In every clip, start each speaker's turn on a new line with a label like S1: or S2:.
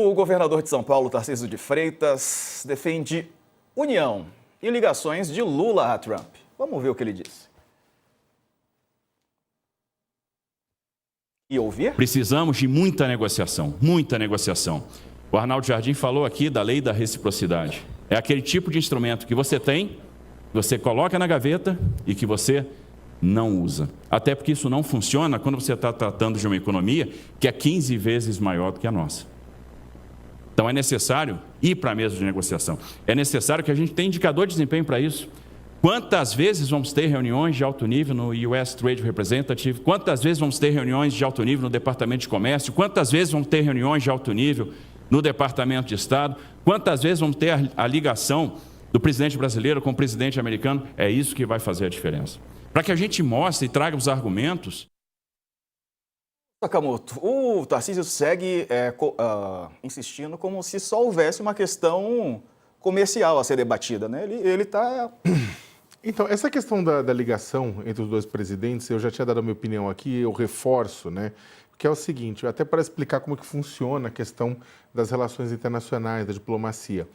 S1: O governador de São Paulo, Tarcísio de Freitas, defende união e ligações de Lula a Trump. Vamos ver o que ele disse. E ouvir?
S2: Precisamos de muita negociação, muita negociação. O Arnaldo Jardim falou aqui da lei da reciprocidade. É aquele tipo de instrumento que você tem, você coloca na gaveta e que você não usa. Até porque isso não funciona quando você está tratando de uma economia que é 15 vezes maior do que a nossa. Então é necessário ir para a mesa de negociação. É necessário que a gente tenha indicador de desempenho para isso. Quantas vezes vamos ter reuniões de alto nível no US Trade Representative? Quantas vezes vamos ter reuniões de alto nível no Departamento de Comércio? Quantas vezes vamos ter reuniões de alto nível no Departamento de Estado? Quantas vezes vamos ter a ligação do presidente brasileiro com o presidente americano? É isso que vai fazer a diferença. Para que a gente mostre e traga os argumentos.
S1: Sakamoto, o Tarcísio segue insistindo como se só houvesse uma questão comercial a ser debatida, né? Ele está...
S3: Então, essa questão da ligação entre os dois presidentes, eu já tinha dado a minha opinião aqui, eu reforço, né? Que é o seguinte, até para explicar como que funciona a questão das relações internacionais, da diplomacia.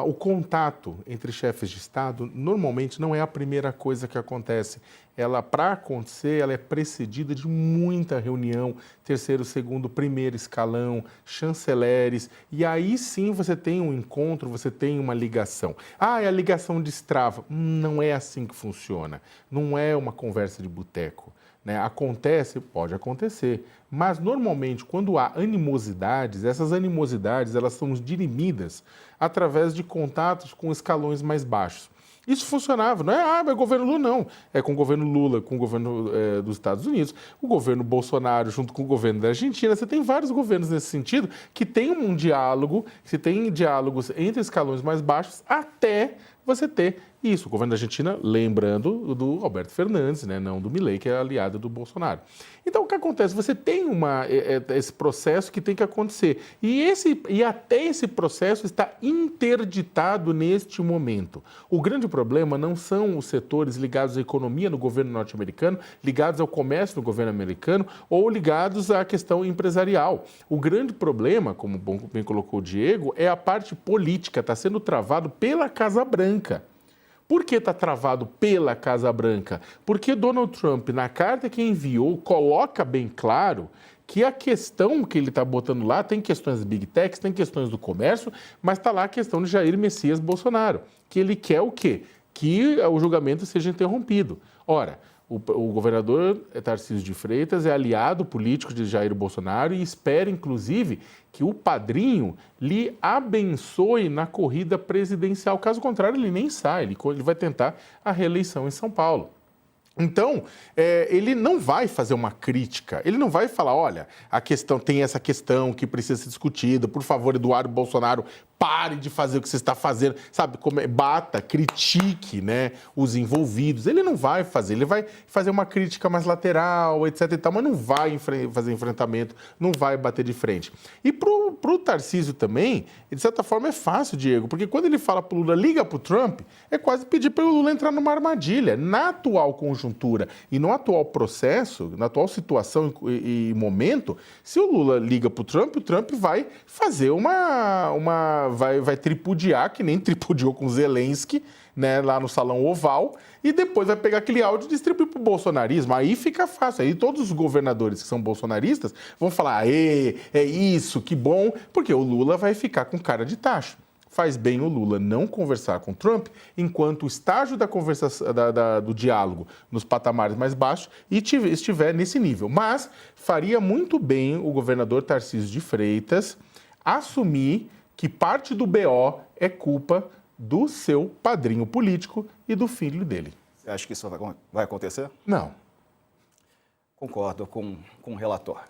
S3: O contato entre chefes de Estado, normalmente, não é a primeira coisa que acontece. Ela, para acontecer, ela é precedida de muita reunião, terceiro, segundo, primeiro escalão, chanceleres, e aí sim você tem um encontro, você tem uma ligação. É a ligação destrava. Não é assim que funciona. Não é uma conversa de boteco. Acontece, pode acontecer, mas normalmente quando há animosidades, essas animosidades elas são dirimidas através de contatos com escalões mais baixos. Isso funcionava, não é governo Lula, não. É com o governo Lula, com o governo dos Estados Unidos, o governo Bolsonaro junto com o governo da Argentina. Você tem vários governos nesse sentido que tem um diálogo, que tem diálogos entre escalões mais baixos até você ter isso. O governo da Argentina, lembrando do Alberto Fernandes, né, não do Milei, que é aliado do Bolsonaro. Então, o que acontece? Você tem esse processo que tem que acontecer. E até esse processo está interditado neste momento. O grande problema não são os setores ligados à economia no governo norte-americano, ligados ao comércio no governo americano ou ligados à questão empresarial. O grande problema, como bem colocou o Diego, é a parte política, está sendo travado pela Casa Branca. Por que está travado pela Casa Branca? Porque Donald Trump, na carta que enviou, coloca bem claro que a questão que ele está botando lá tem questões Big Techs, tem questões do comércio, mas está lá a questão de Jair Messias Bolsonaro, que ele quer o quê? Que o julgamento seja interrompido. Ora, o governador Tarcísio de Freitas é aliado político de Jair Bolsonaro e espera, inclusive, que o padrinho lhe abençoe na corrida presidencial. Caso contrário, ele nem sai, ele vai tentar a reeleição em São Paulo. Então, ele não vai fazer uma crítica, ele não vai falar, olha, tem essa questão que precisa ser discutida, por favor, Eduardo Bolsonaro, pare de fazer o que você está fazendo, sabe, bata, critique, né, os envolvidos. Ele não vai fazer, ele vai fazer uma crítica mais lateral, etc e tal, mas não vai fazer enfrentamento, não vai bater de frente. E pro Tarcísio também, de certa forma é fácil, Diego, porque quando ele fala pro Lula, liga pro Trump, é quase pedir para o Lula entrar numa armadilha. Na atual conjuntura e no atual processo, na atual situação e momento, se o Lula liga pro Trump, o Trump vai fazer vai tripudiar, que nem tripudiou com Zelensky, né, lá no Salão Oval, e depois vai pegar aquele áudio e distribuir para o bolsonarismo. Aí fica fácil. Aí todos os governadores que são bolsonaristas vão falar, é isso, que bom, porque o Lula vai ficar com cara de tacho. Faz bem o Lula não conversar com Trump enquanto o estágio da conversação, do diálogo nos patamares mais baixos estiver nesse nível. Mas faria muito bem o governador Tarcísio de Freitas assumir que parte do BO é culpa do seu padrinho político e do filho dele.
S1: Você acha que isso vai acontecer?
S3: Não.
S1: Concordo com o relator.